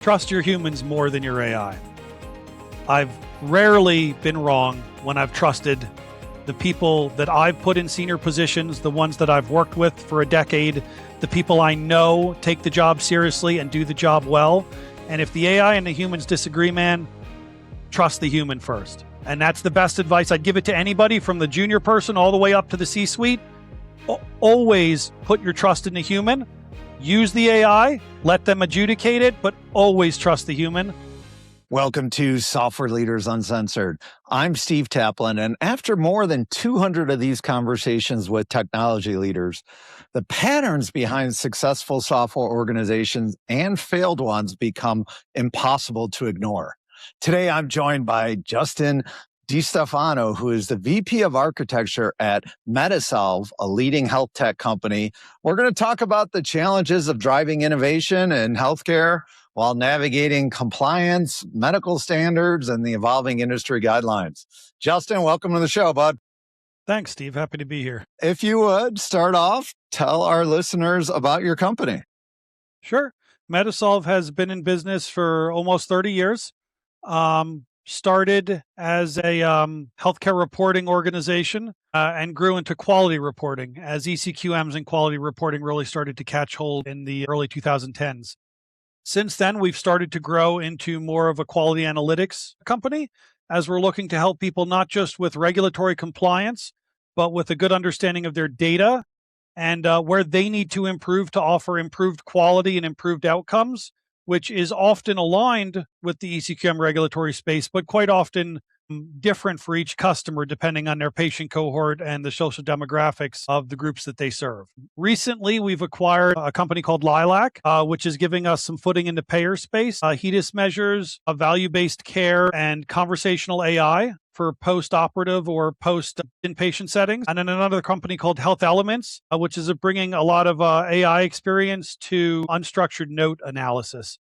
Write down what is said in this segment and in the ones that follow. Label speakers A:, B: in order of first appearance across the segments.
A: Trust your humans more than your AI. I've rarely been wrong when I've trusted the people that I've put in senior positions, the ones that I've worked with for a decade, the people I know take the job seriously and do the job well. And if the AI and the humans disagree, man, trust the human first. And that's the best advice I'd give it to anybody, from the junior person all the way up to the C-suite. Always put your trust in the human. Use the AI, let them adjudicate it, but always trust the human.
B: Welcome to Software Leaders Uncensored. I'm Steve Taplin, and after more than 200 of these conversations with technology leaders, the patterns behind successful software organizations and failed ones become impossible to ignore. Today, I'm joined by Justine Stefano, who is the VP of Architecture at Medisolv, a leading health tech company. We're going to talk about the challenges of driving innovation in healthcare while navigating compliance, medical standards, and the evolving industry guidelines. Justine, welcome to the show, bud.
A: Thanks, Steve. Happy to be here.
B: If you would start off, tell our listeners about your company.
A: Sure. Medisolv has been in business for almost 30 years. Started as a healthcare reporting organization and grew into quality reporting as ECQMs and quality reporting really started to catch hold in the early 2010s. Since then, we've started to grow into more of a quality analytics company as we're looking to help people not just with regulatory compliance, but with a good understanding of their data and where they need to improve to offer improved quality and improved outcomes, which is often aligned with the ECQM regulatory space, but quite often different for each customer depending on their patient cohort and the social demographics of the groups that they serve. Recently, we've acquired a company called Lilac, which is giving us some footing in the payer space, HEDIS measures, value-based care, and conversational AI for post-operative or post-inpatient settings. And then another company called Health Elements, which is bringing a lot of AI experience to unstructured note analysis,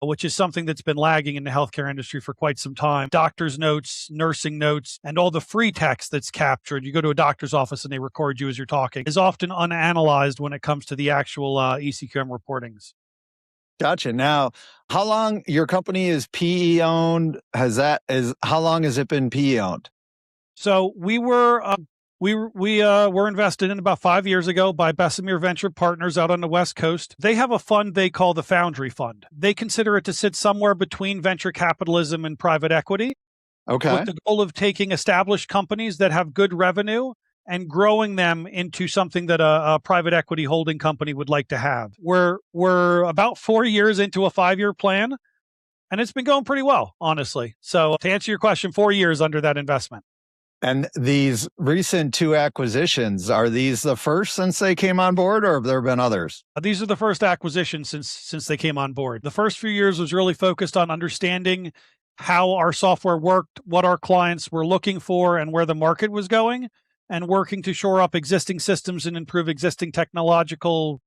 A: which is something that's been lagging in the healthcare industry for quite some time. Doctor's notes, nursing notes, and all the free text that's captured. You go to a doctor's office and they record you as you're talking, is often unanalyzed when it comes to the actual ECQM reportings.
B: Gotcha. Now, how long your company is PE owned? How long has it been PE owned?
A: So we were invested in about 5 years ago by Bessemer Venture Partners out on the West Coast. They have a fund they call the Foundry Fund. They consider it to sit somewhere between venture capitalism and private equity.
B: Okay.
A: With the goal of taking established companies that have good revenue and growing them into something that a private equity holding company would like to have. We're about 4 years into a 5-year plan, and it's been going pretty well, honestly. So to answer your question, 4 years under that investment.
B: And these recent 2 acquisitions, are these the first since they came on board, or have there been others?
A: These are the first acquisitions since they came on board. The first few years was really focused on understanding how our software worked, what our clients were looking for, and where the market was going, and working to shore up existing systems and improve existing technological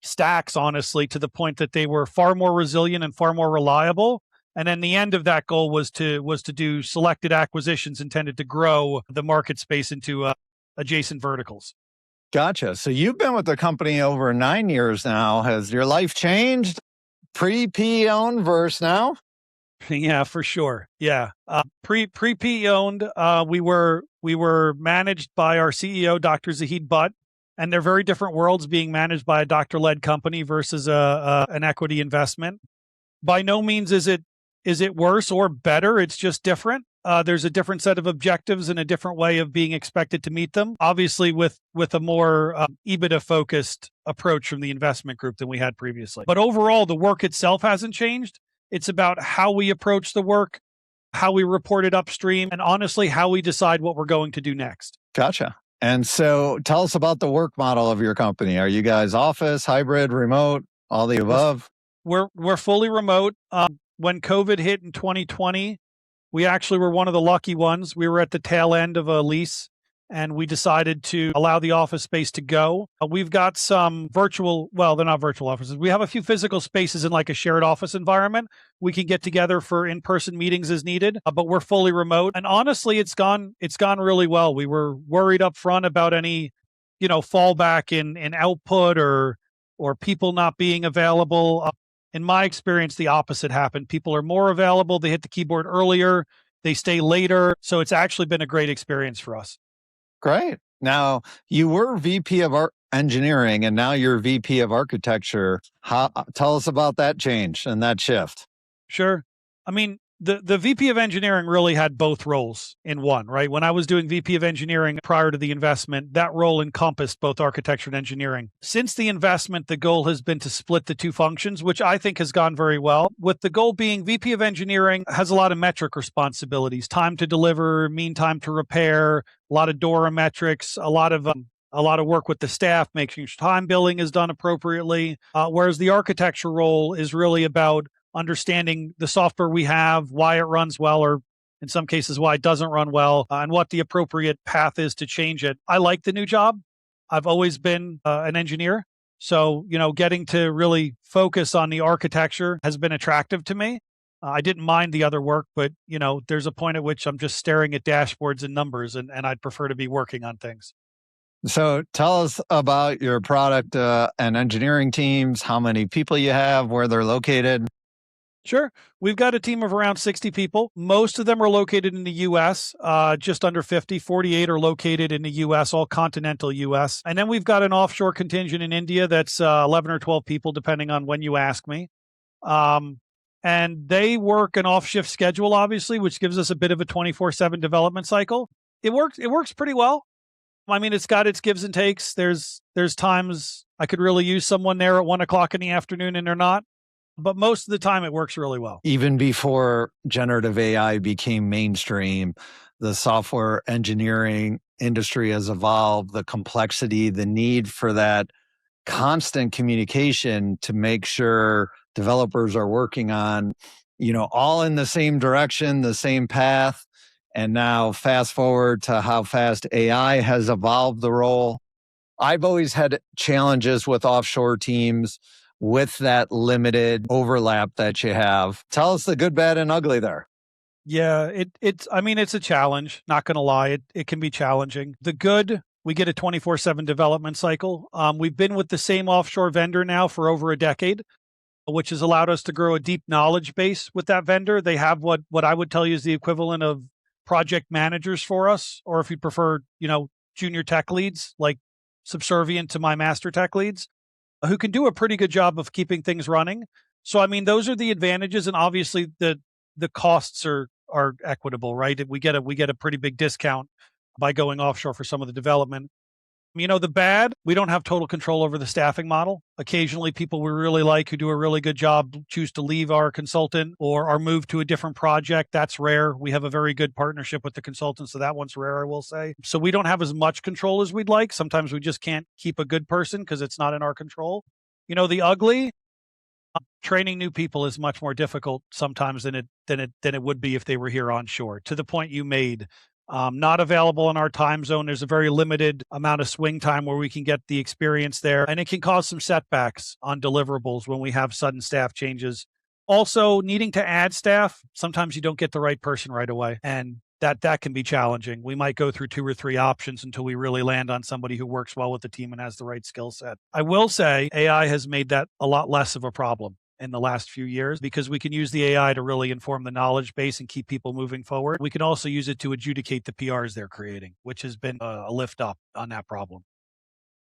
A: stacks, honestly, to the point that they were far more resilient and far more reliable. And then the end of that goal was to do selected acquisitions intended to grow the market space into adjacent verticals.
B: Gotcha. So you've been with the company over 9 years now. Has your life changed pre-PE owned versus now?
A: Yeah, for sure. Yeah. Pre-PE owned, we were managed by our CEO, Dr. Zahid Butt, and they're very different worlds, being managed by a doctor-led company versus an equity investment. By no means is it worse or better. It's just different. There's a different set of objectives and a different way of being expected to meet them, obviously with a more EBITDA-focused approach from the investment group than we had previously. But overall, the work itself hasn't changed. It's about how we approach the work, how we report it upstream, and honestly, how we decide what we're going to do next.
B: Gotcha. And so tell us about the work model of your company. Are you guys office, hybrid, remote, all the above?
A: We're fully remote. When COVID hit in 2020, we actually were one of the lucky ones. We were at the tail end of a lease, and we decided to allow the office space to go. We've got some virtual, well, they're not virtual offices. We have a few physical spaces in like a shared office environment. We can get together for in-person meetings as needed, but we're fully remote. And honestly, it's gone really well. We were worried up front about any, fallback in output or people not being available. In my experience, the opposite happened. People are more available. They hit the keyboard earlier. They stay later. So it's actually been a great experience for us.
B: Great. Now, you were VP of engineering and now you're VP of architecture. Tell us about that change and that shift.
A: Sure. I mean, the VP of engineering really had both roles in one, right? When I was doing VP of engineering prior to the investment, that role encompassed both architecture and engineering. Since the investment, the goal has been to split the two functions, which I think has gone very well. With the goal being VP of engineering has a lot of metric responsibilities, time to deliver, mean time to repair, a lot of DORA metrics, a lot of work with the staff, making sure time billing is done appropriately. Whereas the architecture role is really about understanding the software we have, why it runs well, or in some cases, why it doesn't run well, and what the appropriate path is to change it. I like the new job. I've always been an engineer. So, getting to really focus on the architecture has been attractive to me. I didn't mind the other work, but, there's a point at which I'm just staring at dashboards and numbers, and I'd prefer to be working on things.
B: So tell us about your product and engineering teams, how many people you have, where they're located.
A: Sure. We've got a team of around 60 people. Most of them are located in the U.S., just under 50. 48 are located in the U.S., all continental U.S. And then we've got an offshore contingent in India that's 11 or 12 people, depending on when you ask me. And they work an off-shift schedule, obviously, which gives us a bit of a 24/7 development cycle. It works pretty well. I mean, it's got its gives and takes. There's times I could really use someone there at 1:00 in the afternoon and they're not. But most of the time, it works really well.
B: Even before generative AI became mainstream, the software engineering industry has evolved, the complexity, the need for that constant communication to make sure developers are working on, all in the same direction, the same path. And now fast forward to how fast AI has evolved the role. I've always had challenges with offshore teams with that limited overlap that you have. Tell us the good, bad, and ugly there.
A: Yeah, it's a challenge, not going to lie. It can be challenging. The good, we get a 24/7 development cycle. We've been with the same offshore vendor now for over a decade, which has allowed us to grow a deep knowledge base with that vendor. They have what I would tell you is the equivalent of project managers for us, or if you prefer, junior tech leads, like subservient to my master tech leads, who can do a pretty good job of keeping things running. So, those are the advantages, and obviously the costs are equitable, right? We get a pretty big discount by going offshore for some of the development. The bad, we don't have total control over the staffing model. Occasionally, people we really like who do a really good job choose to leave our consultant or are moved to a different project. That's rare. We have a very good partnership with the consultant, so that one's rare, I will say. So we don't have as much control as we'd like. Sometimes we just can't keep a good person because it's not in our control. The ugly, training new people is much more difficult sometimes than it would be if they were here onshore. To the point you made, not available in our time zone. There's a very limited amount of swing time where we can get the experience there, and it can cause some setbacks on deliverables when we have sudden staff changes. Also, needing to add staff, sometimes you don't get the right person right away, and that can be challenging. We might go through 2 or 3 options until we really land on somebody who works well with the team and has the right skill set. I will say AI has made that a lot less of a problem in the last few years because we can use the AI to really inform the knowledge base and keep people moving forward. We can also use it to adjudicate the PRs they're creating, which has been a lift up on that problem.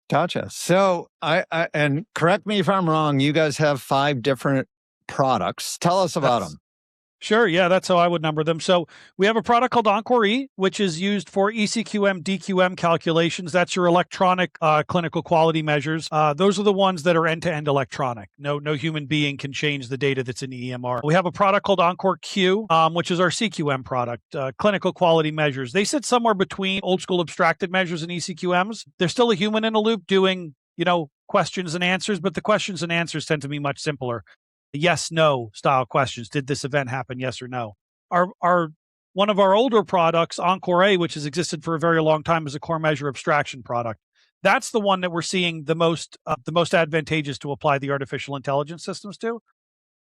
B: Gotcha. So and correct me if I'm wrong, you guys have 5 different products. Tell us about them.
A: Sure. Yeah, that's how I would number them. So we have a product called Encore E, which is used for ECQM, DQM calculations. That's your electronic clinical quality measures. Those are the ones that are end-to-end electronic. No human being can change the data that's in the EMR. We have a product called Encore Q, which is our CQM product, clinical quality measures. They sit somewhere between old school abstracted measures and ECQMs. There's still a human in the loop doing, questions and answers, but the questions and answers tend to be much simpler. Yes, no style questions. Did this event happen? Yes or no. Our one of our older products, Encore A, which has existed for a very long time, is a core measure abstraction product. That's the one that we're seeing the most advantageous to apply the artificial intelligence systems to.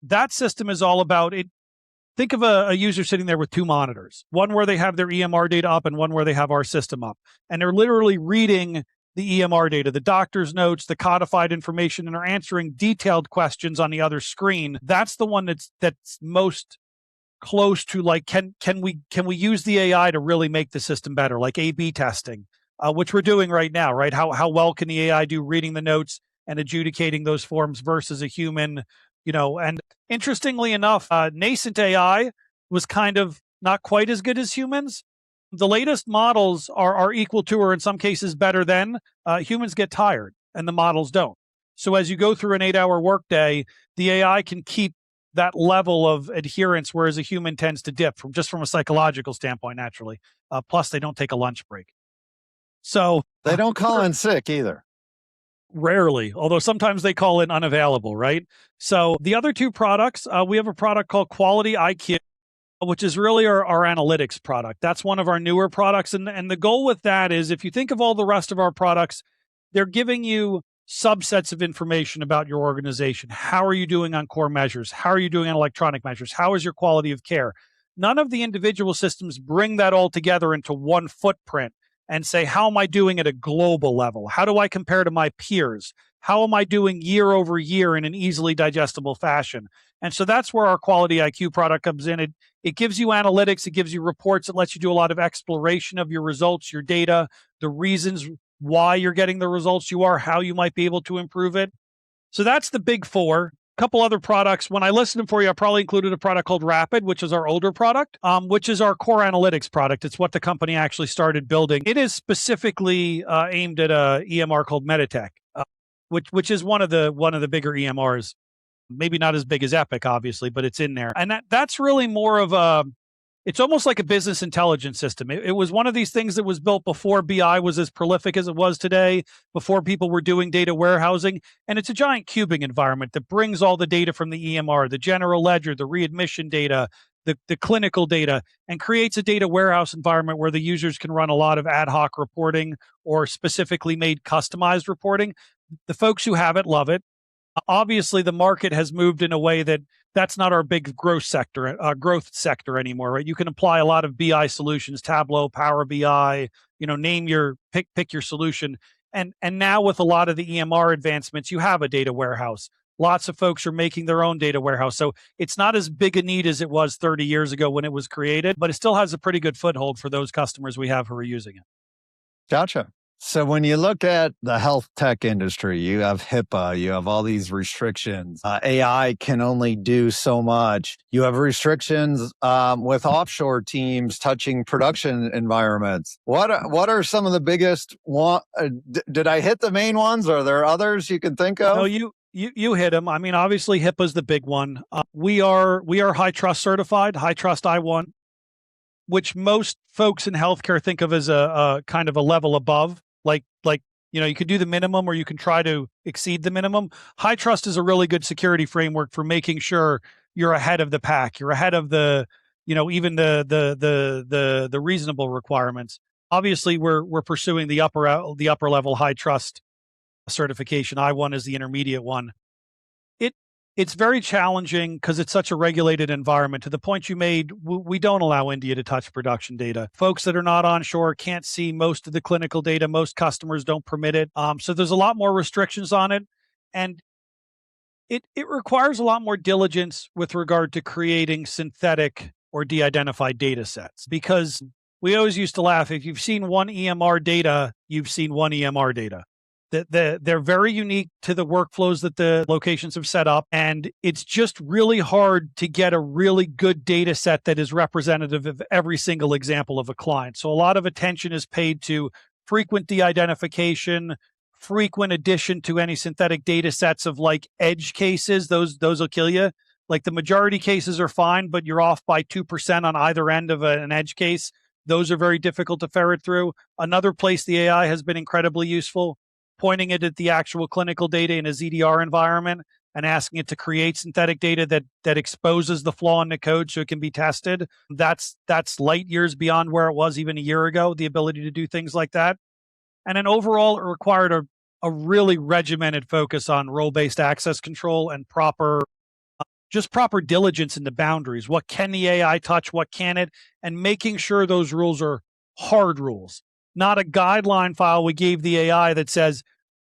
A: That system is all about it. Think of a user sitting there with 2 monitors, one where they have their EMR data up and one where they have our system up. And they're literally reading the EMR data, the doctor's notes, the codified information, and are answering detailed questions on the other screen. That's the one that's most close to like, can we use the AI to really make the system better, like A/B testing, which we're doing right now, right? How well can the AI do reading the notes and adjudicating those forms versus a human, And interestingly enough, nascent AI was kind of not quite as good as humans. The latest models are equal to, or in some cases better than. Humans get tired and the models don't. So as you go through an 8-hour workday, the AI can keep that level of adherence, whereas a human tends to dip from a psychological standpoint, naturally. Plus, they don't take a lunch break. So
B: they don't call in sick either.
A: Rarely, although sometimes they call in unavailable, right? So the other two products, we have a product called Quality IQ, which is really our analytics product. That's one of our newer products. And the goal with that is, if you think of all the rest of our products, they're giving you subsets of information about your organization. How are you doing on core measures? How are you doing on electronic measures? How is your quality of care? None of the individual systems bring that all together into one footprint and say, how am I doing at a global level? How do I compare to my peers? How am I doing year over year in an easily digestible fashion? And so that's where our Quality IQ product comes in. It gives you analytics, it gives you reports, it lets you do a lot of exploration of your results, your data, the reasons why you're getting the results you are, how you might be able to improve it. So that's the big four. A couple other products. When I listed for you, I probably included a product called Rapid, which is our older product, which is our core analytics product. It's what the company actually started building. It is specifically aimed at a EMR called Meditech, which is one of the bigger EMRs. Maybe not as big as Epic, obviously, but it's in there. And that's really more of it's almost like a business intelligence system. It was one of these things that was built before BI was as prolific as it was today, before people were doing data warehousing. And it's a giant cubing environment that brings all the data from the EMR, the general ledger, the readmission data, the clinical data, and creates a data warehouse environment where the users can run a lot of ad hoc reporting or specifically made customized reporting. The folks who have it love it. Obviously, the market has moved in a way that's not our big growth sector anymore, right? You can apply a lot of BI solutions, Tableau, Power BI, pick your solution. And now with a lot of the EMR advancements, you have a data warehouse. Lots of folks are making their own data warehouse. So it's not as big a need as it was 30 years ago when it was created, but it still has a pretty good foothold for those customers we have who are using it.
B: Gotcha. So when you look at the health tech industry, you have HIPAA, you have all these restrictions. AI can only do so much. You have restrictions with offshore teams touching production environments. What are some of the biggest did I hit the main ones? Are there others you can think of?
A: No, you hit them. I mean, obviously HIPAA is the big one. We are HITRUST certified, HITRUST I1, which most folks in healthcare think of as a kind of a level above. Like you could do the minimum or you can try to exceed the minimum. HITRUST is a really good security framework for making sure you're ahead of the pack. You're ahead of the, even the reasonable requirements. Obviously, we're pursuing the upper level HITRUST certification. I1 is the intermediate one. It's very challenging because it's such a regulated environment. To the point you made, we don't allow India to touch production data. Folks that are not onshore can't see most of the clinical data. Most customers don't permit it. So there's a lot more restrictions on it. And it requires a lot more diligence with regard to creating synthetic or de-identified data sets. Because we always used to laugh, if you've seen one EMR data, you've seen one EMR data. They're very unique to the workflows that the locations have set up. And it's just really hard to get a really good data set that is representative of every single example of a client. So a lot of attention is paid to frequent de-identification, frequent addition to any synthetic data sets of like edge cases. Those will kill you. Like the majority cases are fine, but you're off by 2% on either end of an edge case. Those are very difficult to ferret through. Another place the AI has been incredibly useful, pointing it at the actual clinical data in a ZDR environment and asking it to create synthetic data that exposes the flaw in the code so it can be tested. That's light years beyond where it was even a year ago, the ability to do things like that. And then overall, it required a really regimented focus on role-based access control and proper diligence in the boundaries. What can the AI touch? What can it? And making sure those rules are hard rules. not a guideline file we gave the AI that says,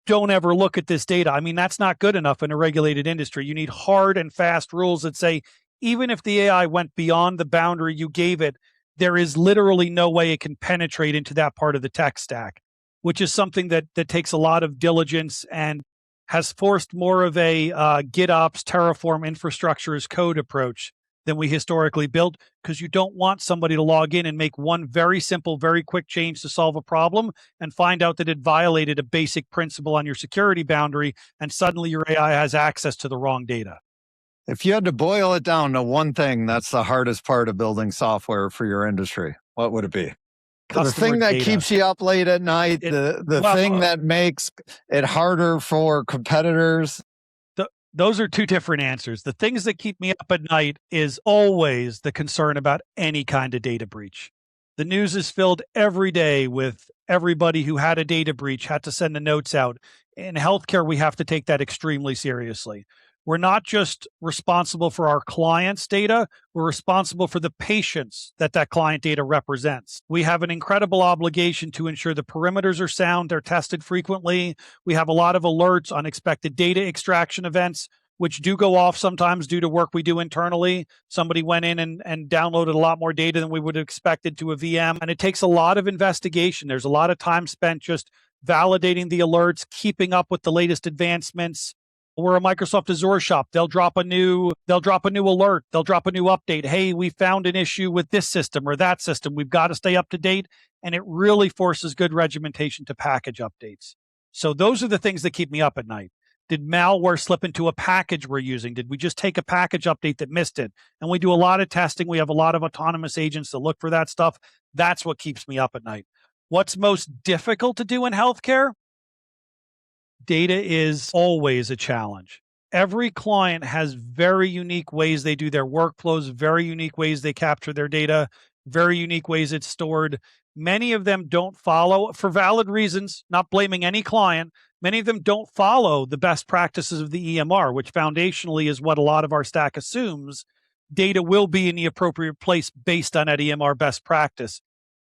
A: don't ever look at this data. I mean, that's not good enough in a regulated industry. You need hard and fast rules that say, even if the AI went beyond the boundary you gave it, there is literally no way it can penetrate into that part of the tech stack, which is something that takes a lot of diligence and has forced more of a GitOps Terraform infrastructure as code approach than we historically built, because you don't want somebody to log in and make one very simple, very quick change to solve a problem and find out that it violated a basic principle on your security boundary, and suddenly your AI has access to the wrong data.
B: If you had to boil it down to one thing that's the hardest part of building software for your industry, what would it be? The thing that keeps you up late at night, the thing that makes it harder for competitors?
A: Those are two different answers. The things that keep me up at night is always the concern about any kind of data breach. The news is filled every day with everybody who had a data breach, had to send the notes out. In healthcare, we have to take that extremely seriously. We're not just responsible for our clients' data, we're responsible for the patients that client data represents. We have an incredible obligation to ensure the perimeters are sound, they're tested frequently. We have a lot of alerts, unexpected data extraction events, which do go off sometimes due to work we do internally. Somebody went in and downloaded a lot more data than we would have expected to a VM. And it takes a lot of investigation. There's a lot of time spent just validating the alerts, keeping up with the latest advancements. We're a Microsoft Azure shop. They'll drop a new alert. They'll drop a new update. Hey, we found an issue with this system or that system. We've got to stay up to date. And it really forces good regimentation to package updates. So those are the things that keep me up at night. Did malware slip into a package we're using? Did we just take a package update that missed it? And we do a lot of testing. We have a lot of autonomous agents that look for that stuff. That's what keeps me up at night. What's most difficult to do in healthcare? Data is always a challenge. Every client has very unique ways they do their workflows, very unique ways they capture their data, very unique ways it's stored. Many of them don't follow, for valid reasons, not blaming any client, many of them don't follow the best practices of the EMR, which foundationally is what a lot of our stack assumes. Data will be in the appropriate place based on that EMR best practice.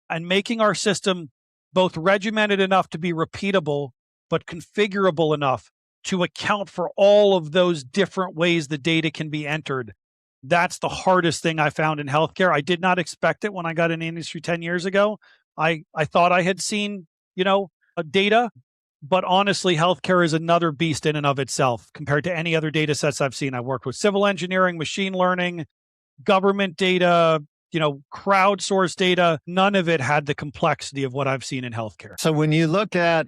A: And making our system both regimented enough to be repeatable, but configurable enough to account for all of those different ways the data can be entered. That's the hardest thing I found in healthcare. I did not expect it when I got in the industry 10 years ago. I thought I had seen, data, but honestly, healthcare is another beast in and of itself compared to any other data sets I've seen. I've worked with civil engineering, machine learning, government data, crowdsourced data. None of it had the complexity of what I've seen in healthcare.
B: So when you look at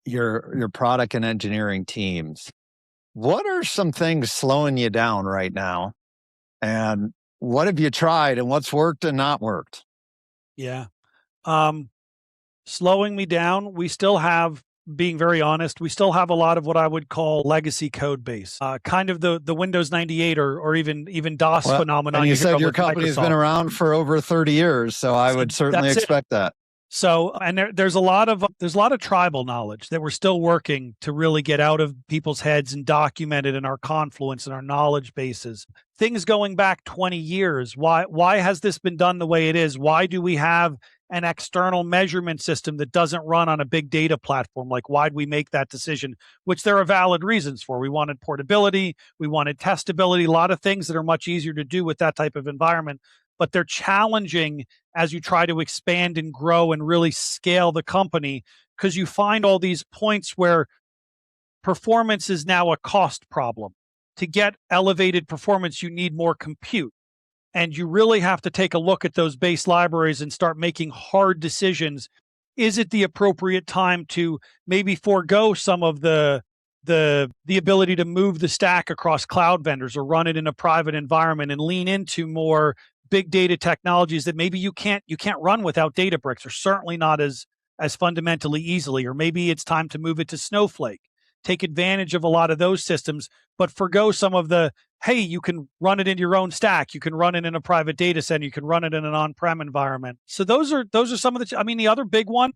B: your product and engineering teams, what are some things slowing you down right now? And what have you tried and what's worked and not worked?
A: Yeah. Slowing me down, we still have, being very honest, we still have a lot of what I would call legacy code base, kind of the Windows 98 or even DOS phenomenon.
B: And you said your company's been around for over 30 years, so I would certainly expect that.
A: So, and there's a lot of tribal knowledge that we're still working to really get out of people's heads and document it in our Confluence and our knowledge bases. Things going back 20 years. Why has this been done the way it is? Why do we have an external measurement system that doesn't run on a big data platform? Like, why'd we make that decision? Which there are valid reasons for. We wanted portability. We wanted testability. A lot of things that are much easier to do with that type of environment. But they're challenging as you try to expand and grow and really scale the company, because you find all these points where performance is now a cost problem. To get elevated performance, you need more compute. And you really have to take a look at those base libraries and start making hard decisions. Is it the appropriate time to maybe forego some of the ability to move the stack across cloud vendors or run it in a private environment and lean into more big data technologies that maybe you can't run without Databricks, or certainly not as fundamentally easily? Or maybe it's time to move it to Snowflake, take advantage of a lot of those systems, but forgo some of the, hey, you can run it in your own stack, you can run it in a private data center, you can run it in an on-prem environment. So those are some of the other big one,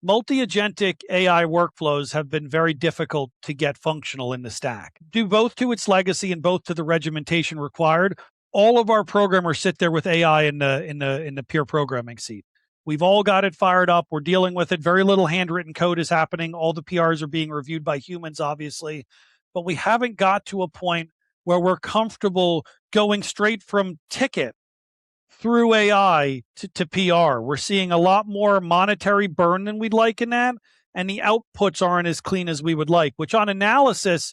A: multi-agentic AI workflows have been very difficult to get functional in the stack, due both to its legacy and both to the regimentation required. All of our programmers sit there with AI in the peer programming seat. We've all got it fired up. We're dealing with it. Very little handwritten code is happening. All the PRs are being reviewed by humans, obviously. But we haven't got to a point where we're comfortable going straight from ticket through AI to PR. We're seeing a lot more monetary burn than we'd like in that. And the outputs aren't as clean as we would like, which on analysis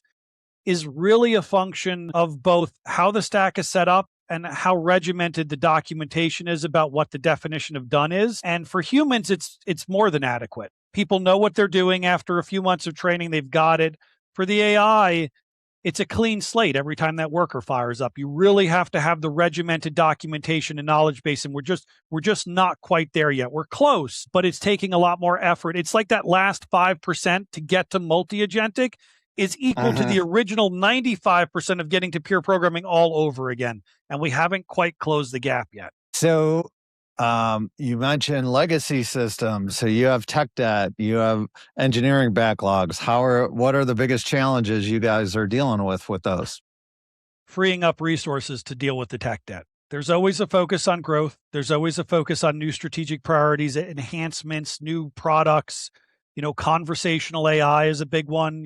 A: is really a function of both how the stack is set up and how regimented the documentation is about what the definition of done is. And for humans, it's more than adequate. People know what they're doing after a few months of training. They've got it. For the AI, it's a clean slate every time that worker fires up. You really have to have the regimented documentation and knowledge base, and we're just not quite there yet. We're close, but it's taking a lot more effort. It's like that last 5% to get to multi-agentic is equal to the original 95% of getting to pure programming all over again. And we haven't quite closed the gap yet.
B: So you mentioned legacy systems. So you have tech debt, you have engineering backlogs. What are the biggest challenges you guys are dealing with those?
A: Freeing up resources to deal with the tech debt. There's always a focus on growth. There's always a focus on new strategic priorities, enhancements, new products. Conversational AI is a big one.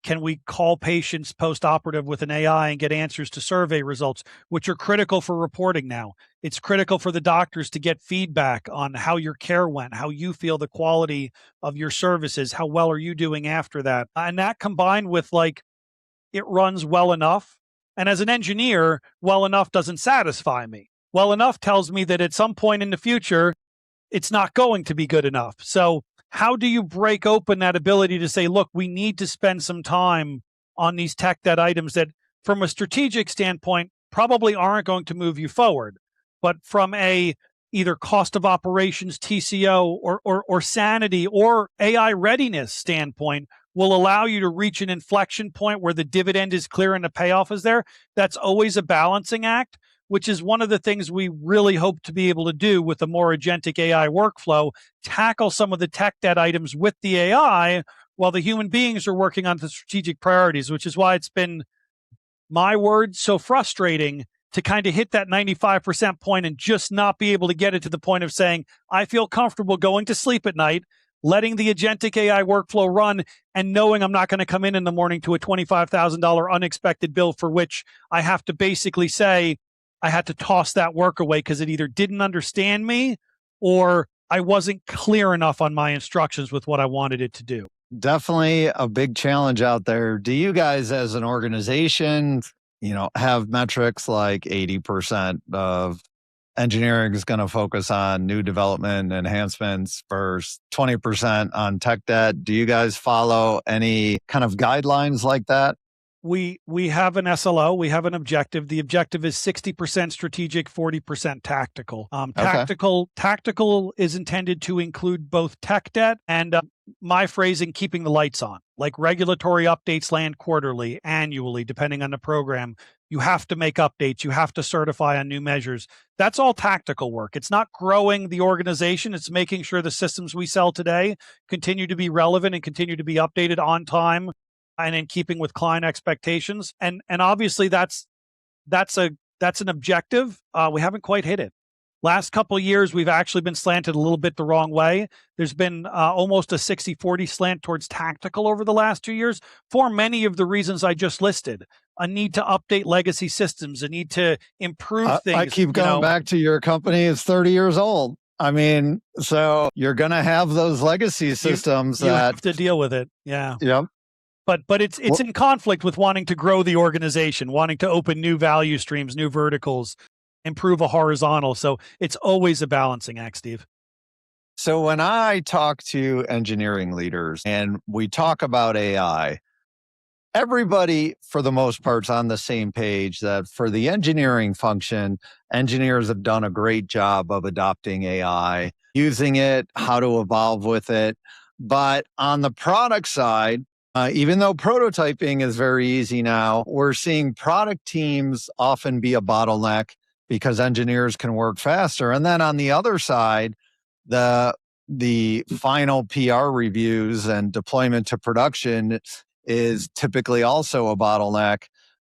A: Can we call patients post-operative with an AI and get answers to survey results, which are critical for reporting now? It's critical for the doctors to get feedback on how your care went, how you feel the quality of your services, how well are you doing after that? And that combined with it runs well enough. And as an engineer, well enough doesn't satisfy me. Well enough tells me that at some point in the future, it's not going to be good enough. So how do you break open that ability to say, look, we need to spend some time on these tech debt items that from a strategic standpoint probably aren't going to move you forward, but from a either cost of operations, TCO, or sanity or AI readiness standpoint will allow you to reach an inflection point where the dividend is clear and the payoff is there. That's always a balancing act, which is one of the things we really hope to be able to do with a more agentic AI workflow, tackle some of the tech debt items with the AI while the human beings are working on the strategic priorities, which is why it's been, my word, so frustrating to kind of hit that 95% point and just not be able to get it to the point of saying, I feel comfortable going to sleep at night, letting the agentic AI workflow run and knowing I'm not going to come in the morning to a $25,000 unexpected bill for which I have to basically say, I had to toss that work away because it either didn't understand me or I wasn't clear enough on my instructions with what I wanted it to do.
B: Definitely a big challenge out there. Do you guys as an organization, have metrics like 80% of engineering is going to focus on new development enhancements versus 20% on tech debt? Do you guys follow any kind of guidelines like that?
A: We have an SLO. We have an objective. The objective is 60% strategic, 40% tactical. Tactical is intended to include both tech debt and my phrasing, keeping the lights on. Like regulatory updates land quarterly, annually, depending on the program. You have to make updates. You have to certify on new measures. That's all tactical work. It's not growing the organization. It's making sure the systems we sell today continue to be relevant and continue to be updated on time and in keeping with client expectations. And obviously that's an objective. We haven't quite hit it. Last couple of years, we've actually been slanted a little bit the wrong way. There's been almost a 60-40 slant towards tactical over the last 2 years for many of the reasons I just listed. A need to update legacy systems, a need to improve things.
B: I keep going back to your company is 30 years old. I mean, so you're going to have those legacy systems
A: you have to deal with it. Yeah.
B: Yep.
A: But it's in conflict with wanting to grow the organization, wanting to open new value streams, new verticals, improve a horizontal. So it's always a balancing act, Steve.
B: So when I talk to engineering leaders and we talk about AI, everybody, for the most part, is on the same page that for the engineering function, engineers have done a great job of adopting AI, using it, how to evolve with it. But on the product side, even though prototyping is very easy now, we're seeing product teams often be a bottleneck because engineers can work faster. And then on the other side, the final PR reviews and deployment to production is typically also a bottleneck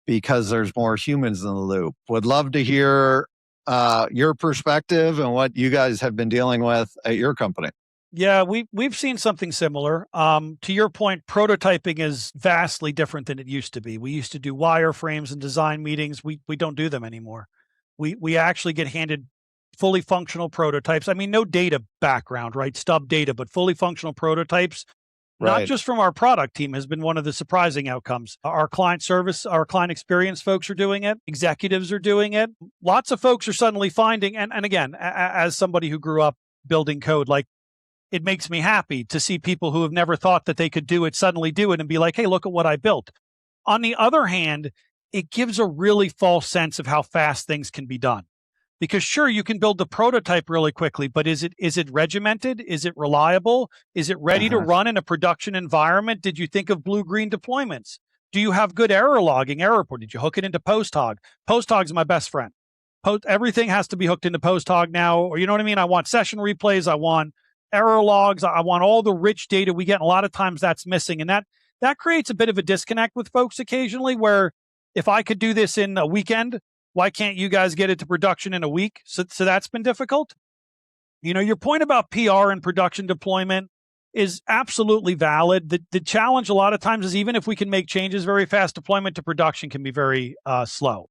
B: because there's more humans in the loop. Would love to hear your perspective and what you guys have been dealing with at your company.
A: Yeah, we've seen something similar. To your point, prototyping is vastly different than it used to be. We used to do wireframes and design meetings. We don't do them anymore. We actually get handed fully functional prototypes. I mean, no data background, right? Stub data, but fully functional prototypes. Not
B: Right.
A: just from our product team has been one of the surprising outcomes. Our client service, our client experience folks are doing it. Executives are doing it. Lots of folks are suddenly finding, and again, as somebody who grew up building code, like, it makes me happy to see people who have never thought that they could do it suddenly do it and be like, hey, look at what I built. On the other hand, it gives a really false sense of how fast things can be done. Because sure, you can build the prototype really quickly, but is it regimented? Is it reliable? Is it ready to run in a production environment? Did you think of blue-green deployments? Do you have good error logging, error report? Did you hook it into PostHog? PostHog's my best friend. Everything has to be hooked into PostHog now, or you know what I mean? I want session replays. I want error logs. I want all the rich data we get. And a lot of times that's missing. And that creates a bit of a disconnect with folks occasionally, where if I could do this in a weekend, why can't you guys get it to production in a week? So that's been difficult. You know, your point about PR and production deployment is absolutely valid. The challenge a lot of times is even if we can make changes very fast, deployment to production can be very slow.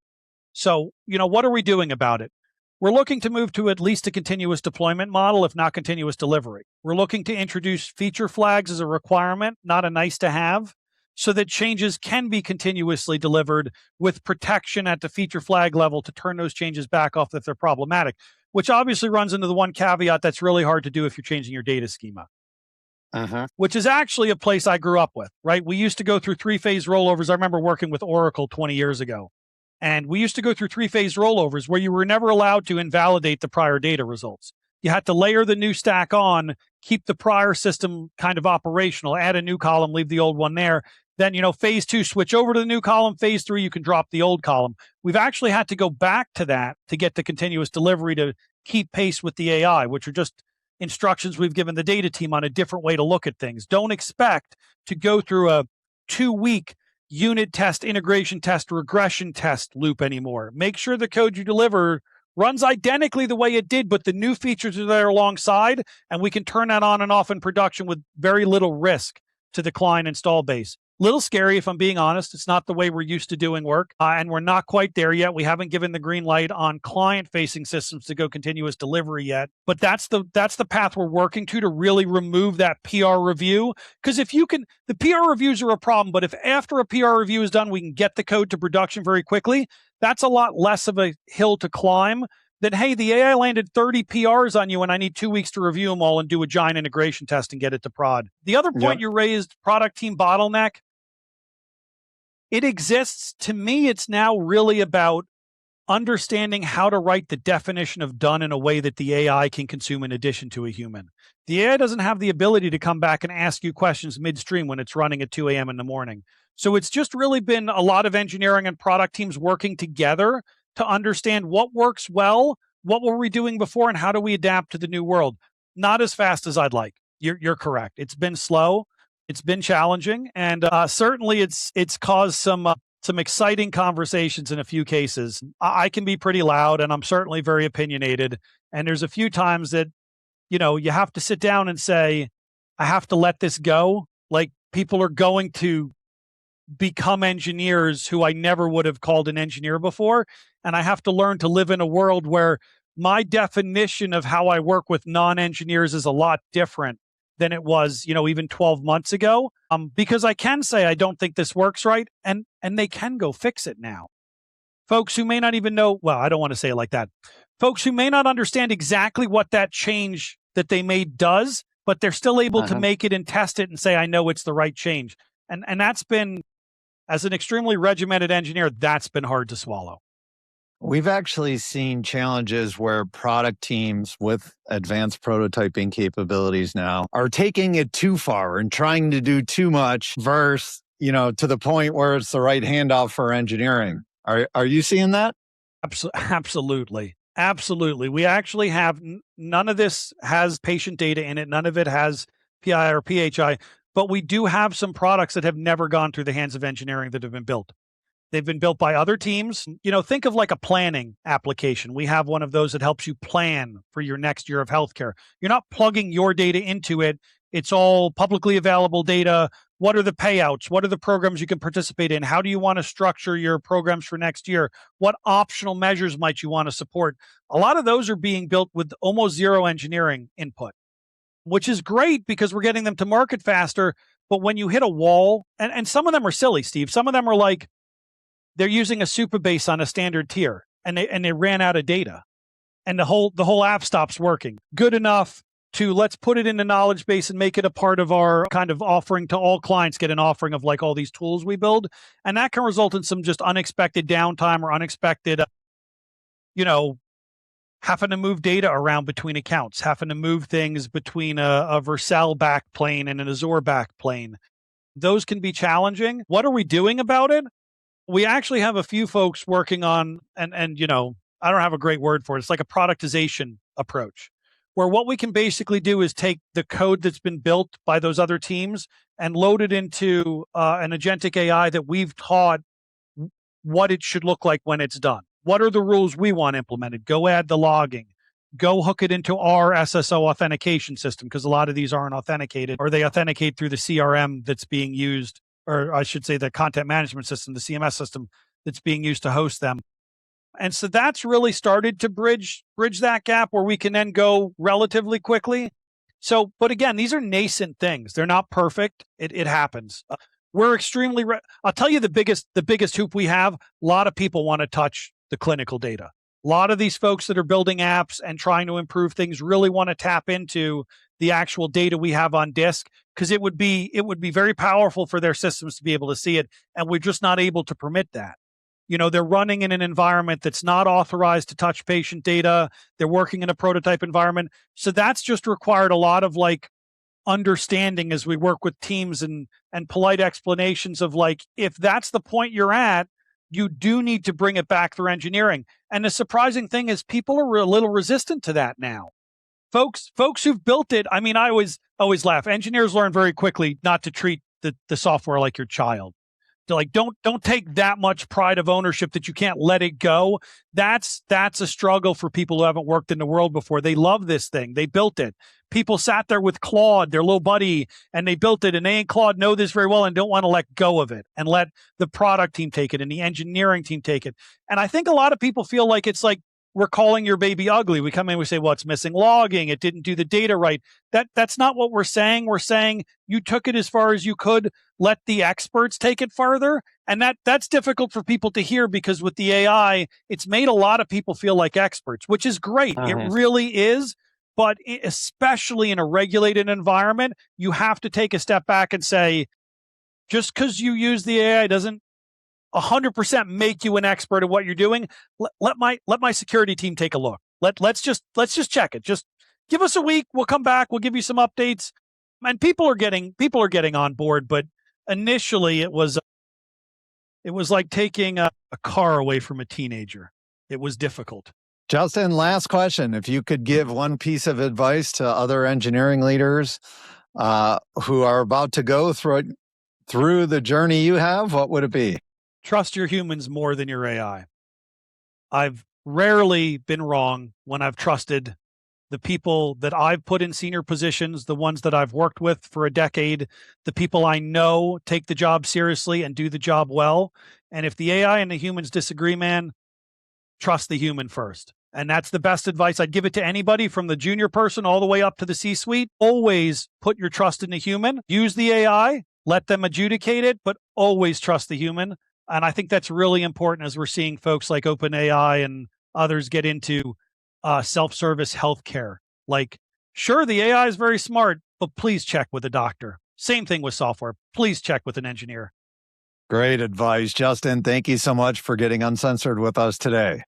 A: So, you know, what are we doing about it? We're looking to move to at least a continuous deployment model, if not continuous delivery. We're looking to introduce feature flags as a requirement, not a nice to have, so that changes can be continuously delivered with protection at the feature flag level to turn those changes back off if they're problematic, which obviously runs into the one caveat that's really hard to do if you're changing your data schema. Which is actually a place I grew up with, right? We used to go through 3-phase rollovers. I remember working with Oracle 20 years ago. And we used to go through 3-phase rollovers where you were never allowed to invalidate the prior data results. You had to layer the new stack on, keep the prior system kind of operational, add a new column, leave the old one there. Then, you know, phase 2, switch over to the new column. Phase 3, you can drop the old column. We've actually had to go back to that to get the continuous delivery to keep pace with the AI, which are just instructions we've given the data team on a different way to look at things. Don't expect to go through a 2-week unit test, integration test, regression test loop anymore. Make sure the code you deliver runs identically the way it did, but the new features are there alongside, and we can turn that on and off in production with very little risk to the client install base. Little scary, if I'm being honest. It's not the way we're used to doing work, and we're not quite there yet. We haven't given the green light on client-facing systems to go continuous delivery yet, but that's the path we're working to really remove that PR review. Because if you can, the PR reviews are a problem, but if after a PR review is done, we can get the code to production very quickly, that's a lot less of a hill to climb than, hey, the AI landed 30 PRs on you and I need 2 weeks to review them all and do a giant integration test and get it to prod. The other point you raised, product team bottleneck, it exists. To me, it's now really about understanding how to write the definition of done in a way that the AI can consume in addition to a human. The AI doesn't have the ability to come back and ask you questions midstream when it's running at 2 a.m. in the morning. So it's just really been a lot of engineering and product teams working together to understand what works well, what were we doing before, and how do we adapt to the new world. Not as fast as I'd like. You're correct. It's been slow. It's been challenging, and certainly it's caused some exciting conversations in a few cases. I can be pretty loud, and I'm certainly very opinionated. And there's a few times that, you know, you have to sit down and say, I have to let this go. Like, people are going to become engineers who I never would have called an engineer before, and I have to learn to live in a world where my definition of how I work with non-engineers is a lot different than it was, you know, even 12 months ago, because I can say, I don't think this works right. And they can go fix it now. Folks who may not even know, well, I don't want to say it like that. Folks who may not understand exactly what that change that they made does, but they're still able to make it and test it and say, I know it's the right change. And that's been, as an extremely regimented engineer, that's been hard to swallow.
B: We've actually seen challenges where product teams with advanced prototyping capabilities now are taking it too far and trying to do too much versus, you know, to the point where it's the right handoff for engineering. Are you seeing that?
A: Absolutely. Absolutely. We actually have none of this has patient data in it. None of it has PI or PHI, but we do have some products that have never gone through the hands of engineering that have been built. They've been built by other teams. Think of like a planning application. We have one of those that helps you plan for your next year of healthcare. You're not plugging your data into it. It's all publicly available data. What are the payouts? What are the programs you can participate in? How do you want to structure your programs for next year? What optional measures might you want to support? A lot of those are being built with almost zero engineering input, which is great because we're getting them to market faster. But when you hit a wall, and some of them are silly, Steve, some of them are like, they're using a Supabase on a standard tier and they ran out of data and the whole app stops working. Good enough to let's put it in the knowledge base and make it a part of our kind of offering to all clients, get an offering of like all these tools we build. And that can result in some just unexpected downtime or unexpected, having to move data around between accounts, having to move things between a Vercel backplane and an Azure backplane. Those can be challenging. What are we doing about it? We actually have a few folks working on, and I don't have a great word for it. It's like a productization approach, where what we can basically do is take the code that's been built by those other teams and load it into an agentic AI that we've taught what it should look like when it's done. What are the rules we want implemented? Go add the logging. Go hook it into our SSO authentication system, because a lot of these aren't authenticated, or they authenticate through the CRM that's being used, or I should say the content management system, the CMS system that's being used to host them. And so that's really started to bridge that gap where we can then go relatively quickly. So, but again, these are nascent things. They're not perfect. It happens. We're extremely, I'll tell you the biggest hoop we have. A lot of people want to touch the clinical data. A lot of these folks that are building apps and trying to improve things really want to tap into the actual data we have on disk, because it would be very powerful for their systems to be able to see it. And we're just not able to permit that. They're running in an environment that's not authorized to touch patient data. They're working in a prototype environment. So that's just required a lot of like understanding as we work with teams and polite explanations of like, if that's the point you're at, you do need to bring it back through engineering. And the surprising thing is people are a little resistant to that now. Folks who've built it, I mean, I always laugh. Engineers learn very quickly not to treat the software like your child. They're like, don't take that much pride of ownership that you can't let it go. That's a struggle for people who haven't worked in the world before. They love this thing. They built it. People sat there with Claude, their little buddy, and they built it. And they and Claude know this very well and don't want to let go of it and let the product team take it and the engineering team take it. And I think a lot of people feel like it's like we're calling your baby ugly. We come in, we say, well, it's missing logging. It didn't do the data right. That's not what we're saying. We're saying you took it as far as you could. Let the experts take it further. And that's difficult for people to hear, because with the AI, it's made a lot of people feel like experts, which is great. It really is. But especially in a regulated environment, you have to take a step back and say, just because you use the AI doesn't 100% make you an expert at what you're doing. Let my security team take a look. Let's just check it. Just give us a week. We'll come back. We'll give you some updates. And people are getting on board. But initially, it was like taking a car away from a teenager. It was difficult.
B: Justin, last question. If you could give one piece of advice to other engineering leaders who are about to go through the journey you have, what would it be?
A: Trust your humans more than your AI. I've rarely been wrong when I've trusted the people that I've put in senior positions, the ones that I've worked with for a decade, the people I know take the job seriously and do the job well. And if the AI and the humans disagree, man, trust the human first. And that's the best advice. I'd give it to anybody from the junior person all the way up to the C-suite. Always put your trust in the human. Use the AI, let them adjudicate it, but always trust the human. And I think that's really important as we're seeing folks like OpenAI and others get into self-service healthcare. Like, sure, the AI is very smart, but please check with a doctor. Same thing with software. Please check with an engineer.
B: Great advice, Justin. Thank you so much for getting Uncensored with us today.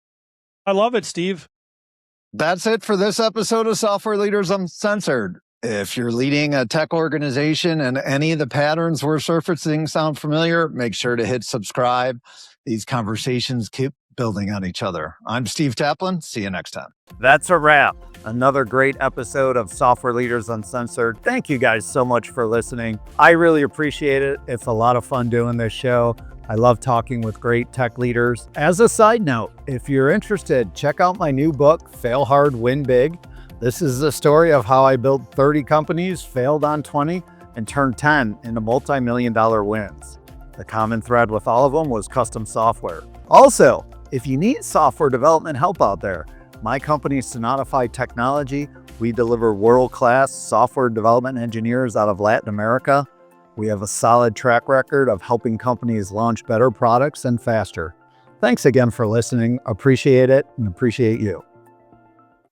A: I love it, Steve.
B: That's it for this episode of Software Leaders Uncensored. If you're leading a tech organization and any of the patterns we're surfacing sound familiar, make sure to hit subscribe. These conversations keep building on each other. I'm Steve Taplin. See you next time. That's a wrap. Another great episode of Software Leaders Uncensored. Thank you guys so much for listening. I really appreciate it. It's a lot of fun doing this show.
C: I love talking with great tech leaders. As a side note, if you're interested, check out my new book, Fail Hard, Win Big. This is the story of how I built 30 companies, failed on 20, and turned 10 into multi-million-dollar wins. The common thread with all of them was custom software. Also, if you need software development help out there, my company, Sonatify Technology, we deliver world-class software development engineers out of Latin America. We have a solid track record of helping companies launch better products and faster. Thanks again for listening. Appreciate it and appreciate you.